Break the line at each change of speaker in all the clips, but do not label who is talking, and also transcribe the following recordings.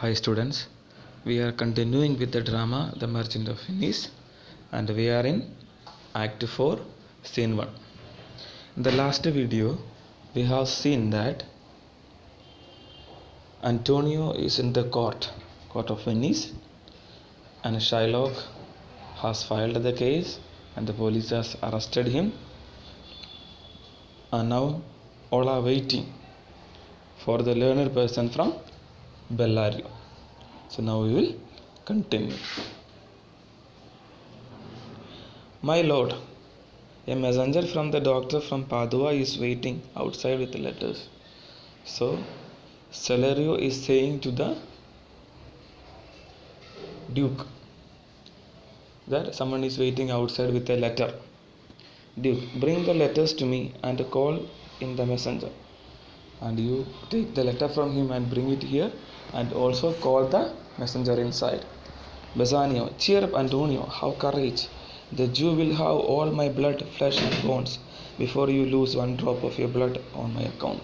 Hi students, we are continuing with the drama The Merchant of Venice and we are in Act 4, Scene 1. In the last video, we have seen that Antonio is in the court of Venice, and Shylock has filed the case and the police has arrested him, and now all are waiting for the learned person from Bellario. So now we will continue. My lord, a messenger from the doctor from Padua is waiting outside with letters. So Salerio is saying to the Duke that someone is waiting outside with a letter. Duke, bring the letters to me and call in the messenger. And you take the letter from him and bring it here and also call the messenger inside. Bassanio, cheer up Antonio, have courage. The Jew will have all my blood, flesh and bones before you lose one drop of your blood on my account.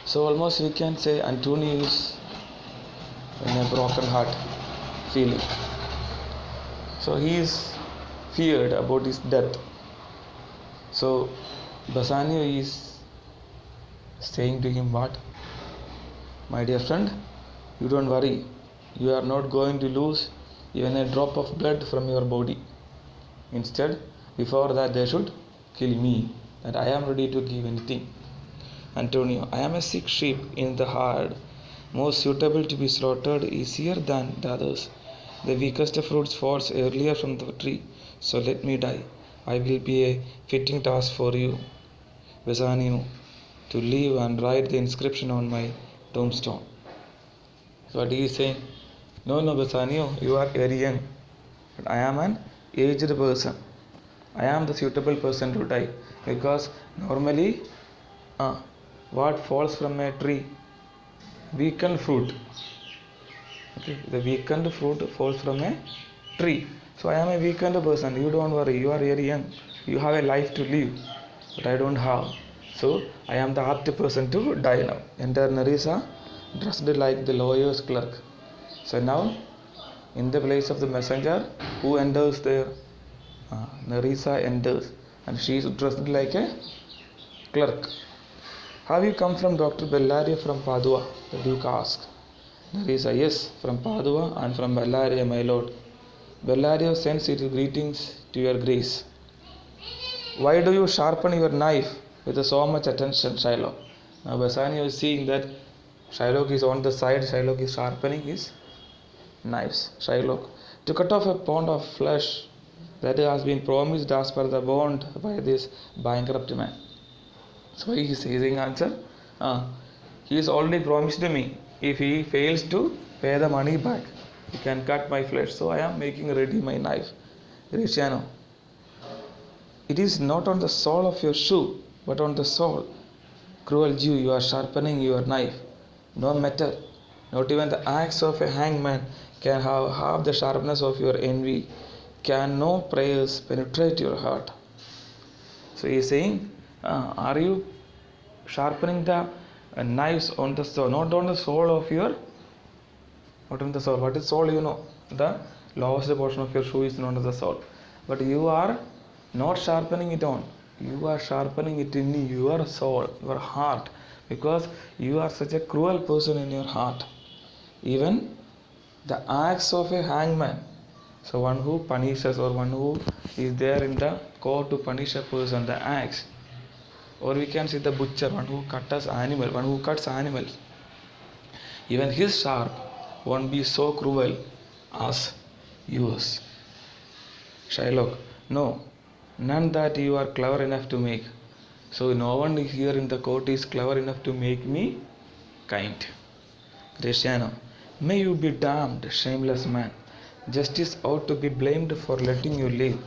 So almost we can say Antonio is in a broken heart feeling. So he is feared about his death. So Bassanio is saying to him, what? My dear friend, you don't worry. You are not going to lose even a drop of blood from your body. Instead, before that they should kill me, and I am ready to give anything. Antonio, I am a sick sheep in the herd, more suitable to be slaughtered easier than the others. The weakest fruits falls earlier from the tree, so let me die. I will be a fitting task for you, Bassanio, to live and write the inscription on my tombstone. So what he is saying? No, Bassanio, you are very young, but I am an aged person. I am the suitable person to die, because normally what falls from a tree? Weakened fruit. Okay, the weakened fruit falls from a tree. So I am a weakened person. You don't worry. You are very young. You have a life to live, but I don't have. So I am the apt person to die now. Enter Nerissa, dressed like the lawyer's clerk. So now, in the place of the messenger, who enters there? Nerissa enters, and she is dressed like a clerk. Have you come from Dr. Bellario from Padua? The Duke asked. Nerissa, yes, from Padua and from Bellario, my lord. Bellario sends his greetings to your grace. Why do you sharpen your knife with so much attention, Shylock? Now Bassanio is seeing that Shylock is on the side, Shylock is sharpening his knives. Shylock, to cut off a pound of flesh that has been promised as per the bond by this bankrupt man. So he is saying answer, he is already promised me, if he fails to pay the money back, he can cut my flesh. So I am making ready my knife. Gratiano, it is not on the sole of your shoe, but on the sole. Cruel Jew, you are sharpening your knife. No matter, not even the axe of a hangman can have half the sharpness of your envy. Can no prayers penetrate your heart? So he is saying, are you sharpening the knives on the sole, not on the sole of your, not on the sole. What is sole? You know, the lowest portion of your shoe is known as the sole. But you are not sharpening it on. You are sharpening it in your soul, your heart, because you are such a cruel person in your heart. Even the axe of a hangman, so one who punishes or one who is there in the court to punish a person, the axe, or we can say the butcher, one who cuts animals, even his sharp won't be so cruel as yours. Shylock, no, none that you are clever enough to make. So no one here in the court is clever enough to make me kind. Gratiano, may you be damned, shameless man. Justice ought to be blamed for letting you live.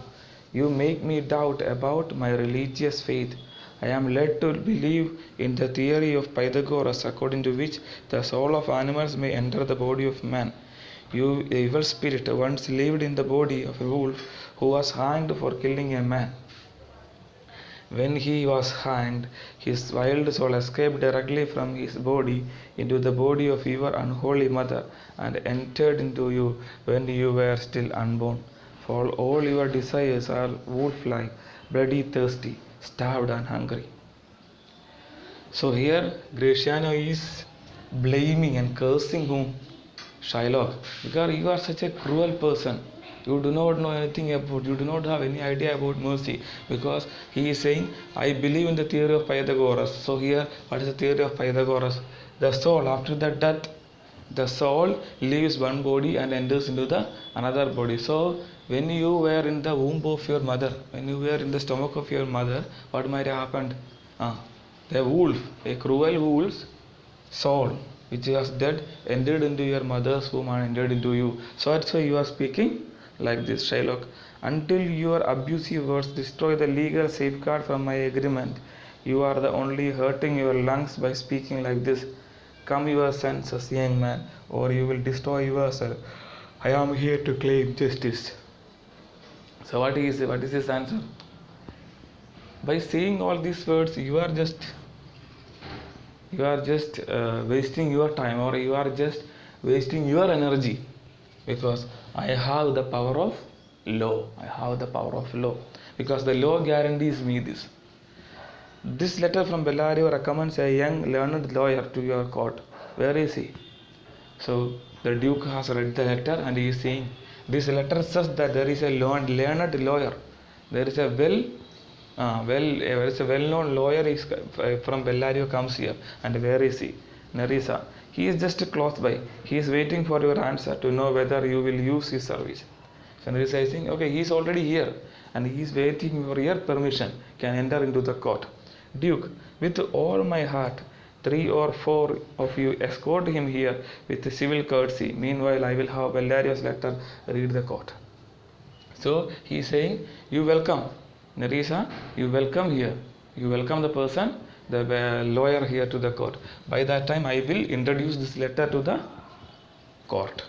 You make me doubt about my religious faith. I am led to believe in the theory of Pythagoras, according to which the soul of animals may enter the body of man. You evil spirit once lived in the body of a wolf who was hanged for killing a man. When he was hanged, his wild soul escaped directly from his body into the body of your unholy mother and entered into you when you were still unborn. For all your desires are wolf-like, bloody thirsty, starved and hungry. So here Graciano is blaming and cursing whom? Shylock, because you are such a cruel person. You do not know anything about, you do not have any idea about mercy. Because he is saying, I believe in the theory of Pythagoras. So here, what is the theory of Pythagoras? The soul, after the death, the soul leaves one body and enters into the another body. So when you were in the womb of your mother, when you were in the stomach of your mother, what might have happened? The wolf, a cruel wolf's soul which was dead entered into your mother's womb and entered into you. So that's why you are speaking like this, Shylock. Until your abusive words destroy the legal safeguard from my agreement, you are the only hurting your lungs by speaking like this. Come your senses, young man, or you will destroy yourself. I am here to claim justice. So what is his answer? By saying all these words, you are just wasting your time, or you are just wasting your energy, because I have the power of law. I have the power of law, because the law guarantees me this letter from Bellario recommends a young learned lawyer to your court. Where is he? So the Duke has read the letter and he is saying, this letter says that there is a learned lawyer. There is a well-known lawyer from Bellario comes here. And where is he? Nerissa. He is just close by. He is waiting for your answer to know whether you will use his service. So Nerissa is saying, okay, he is already here and he is waiting for your permission, can enter into the court. Duke, with all my heart, 3 or 4 of you escort him here with civil courtesy. Meanwhile, I will have Bellario's letter read the court. So he is saying, you welcome Nerissa, you welcome here. You welcome the person, the lawyer here to the court. By that time, I will introduce this letter to the court.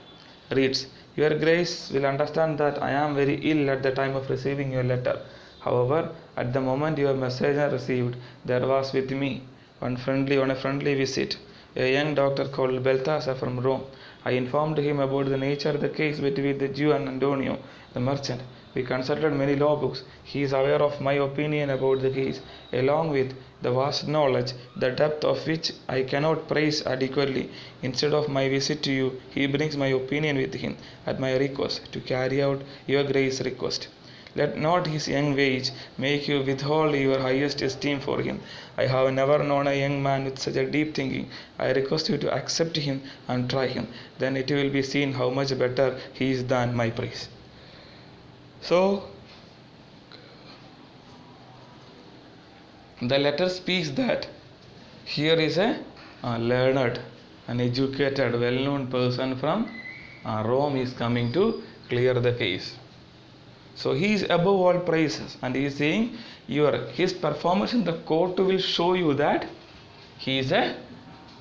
Reads, your grace will understand that I am very ill at the time of receiving your letter. However, at the moment your messenger received, there was with me on a friendly visit a young doctor called Balthasar from Rome. I informed him about the nature of the case between the Jew and Antonio, the merchant. We consulted many law books. He is aware of my opinion about the case, along with the vast knowledge, the depth of which I cannot praise adequately. Instead of my visit to you, he brings my opinion with him at my request to carry out your grace's request. Let not his young age make you withhold your highest esteem for him. I have never known a young man with such a deep thinking. I request you to accept him and try him. Then it will be seen how much better he is than my praise. So, the letter speaks that here is a learned, an educated, well-known person from Rome is coming to clear the case. So he is above all praises, and he is saying his performance in the court will show you that he is a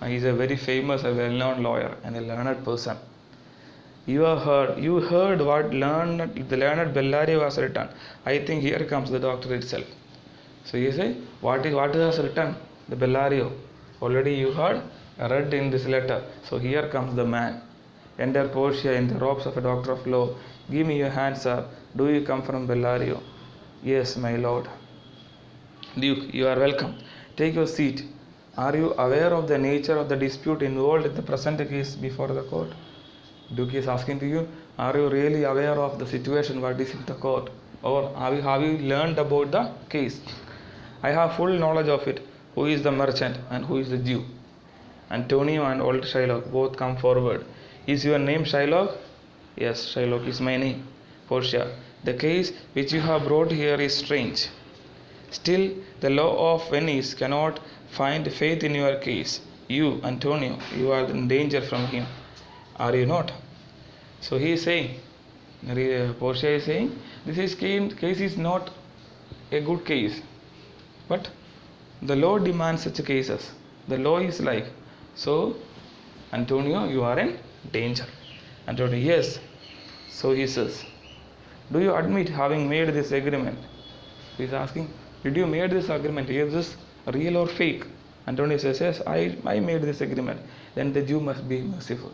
very famous, a well-known lawyer and a learned person. You heard what the learned Bellario has written. I think here comes the doctor itself. So he say, what has written the Bellario? Already you heard, read in this letter. So here comes the man. Enter Portia in the robes of a doctor of law. Give me your hand, sir. Do you come from Bellario? Yes, my lord. Duke, you are welcome. Take your seat. Are you aware of the nature of the dispute involved in the present case before the court? Duke is asking to you, are you really aware of the situation what is in the court? Or have you learned about the case? I have full knowledge of it. Who is the merchant and who is the Jew? Antonio and old Shylock both come forward. Is your name Shylock? Yes, Shylock is my name. Portia, the case which you have brought here is strange. Still, the law of Venice cannot find faith in your case. You, Antonio, you are in danger from him. Are you not? So he is saying, Portia is saying, this case is not a good case. But the law demands such cases. The law is like, so Antonio, you are in danger. Antonio, yes. So he says, do you admit having made this agreement? He is asking, Did you made this agreement? Is this real or fake? Antonio says, yes, I made this agreement. Then the Jew must be merciful.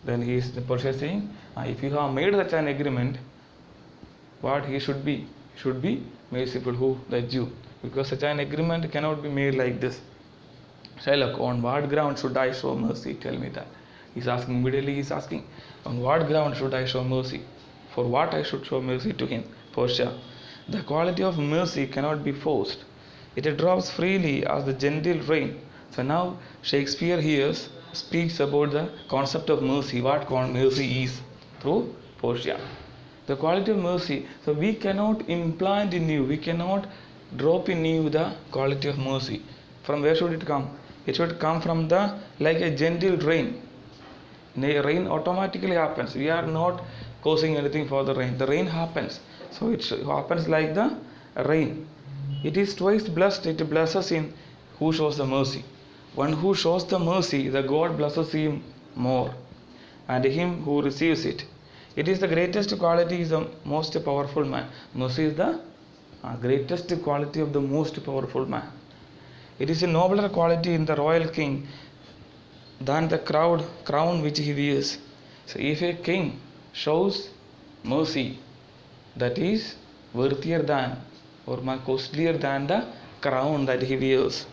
Then the Portia saying, if you have made such an agreement, what he should be? He should be merciful. Who? The Jew. Because such an agreement cannot be made like this. Shylock, on what ground should I show mercy? Tell me that. He's asking, immediately he's asking, on what ground should I show mercy? For what I should show mercy to him? Portia, the quality of mercy cannot be forced. It drops freely as the gentle rain. So now Shakespeare here speaks about the concept of mercy, what mercy is, through Portia. The quality of mercy. So we cannot implant in you, we cannot drop in you the quality of mercy. From where should it come? It should come from the, like a gentle rain. Rain automatically happens. We are not causing anything for the rain. The rain happens. So it happens like the rain. It is twice blessed. It blesses in who shows the mercy. One who shows the mercy, the God blesses him more, and him who receives it. It is the greatest quality, is the most powerful man. Mercy is the greatest quality of the most powerful man. It is a nobler quality in the royal king than the crown which he wears. So if a king shows mercy, that is worthier than or more costlier than the crown that he wears.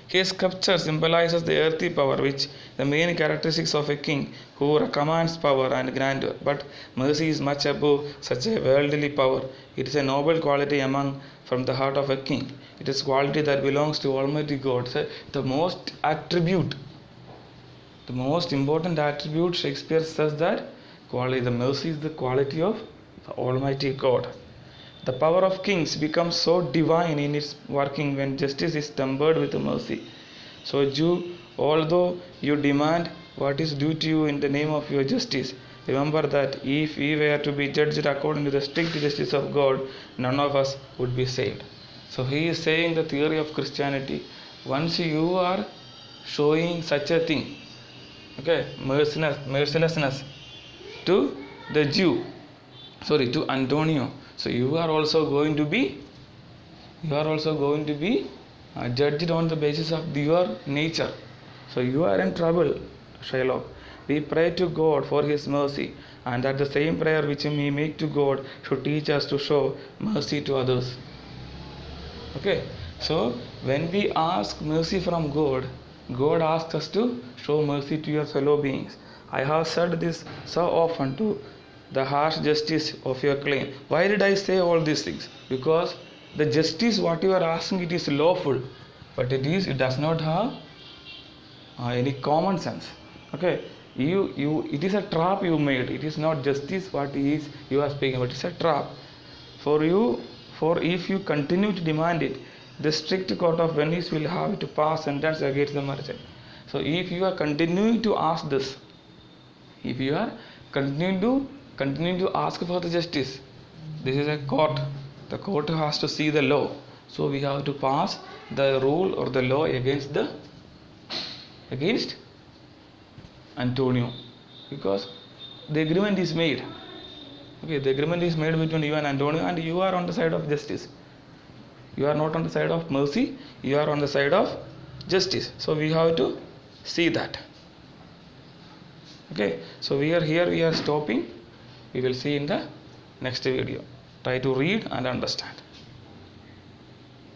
His sculpture symbolizes the earthly power, which the main characteristics of a king who commands power and grandeur. But mercy is much above such a worldly power. It is a noble quality from the heart of a king. It is quality that belongs to Almighty God. So the most important attribute, Shakespeare says that the mercy is the quality of the Almighty God. The power of kings becomes so divine in its working when justice is tempered with mercy. So Jew, although you demand what is due to you in the name of your justice, remember that if we were to be judged according to the strict justice of God, none of us would be saved. So he is saying the theory of Christianity. Once you are showing such a thing, mercilessness to the Jew, to Antonio, so you are also going to be judged on the basis of your nature. So you are in trouble, Shylock. We pray to God for his mercy, and that the same prayer which we make to God should teach us to show mercy to others. So when we ask mercy from God, God asks us to show mercy to your fellow beings. I have said this so often to the harsh justice of your claim. Why did I say all these things? Because the justice what you are asking, it is lawful, but it does not have any common sense. It is a trap you made. It is not justice what is you are speaking about. It is a trap for you. For if you continue to demand it, the strict court of Venice will have to pass sentence against the merchant. So if you are continuing to ask this, if you are continuing to ask for the justice, this is a court. The court has to see the law. So we have to pass the rule or the law against Antonio, because the agreement is made. The agreement is made between you and Antonio, and you are on the side of justice. You are not on the side of mercy, you are on the side of justice. So we have to see that. So we are stopping. We will see in the next video. Try to read and understand.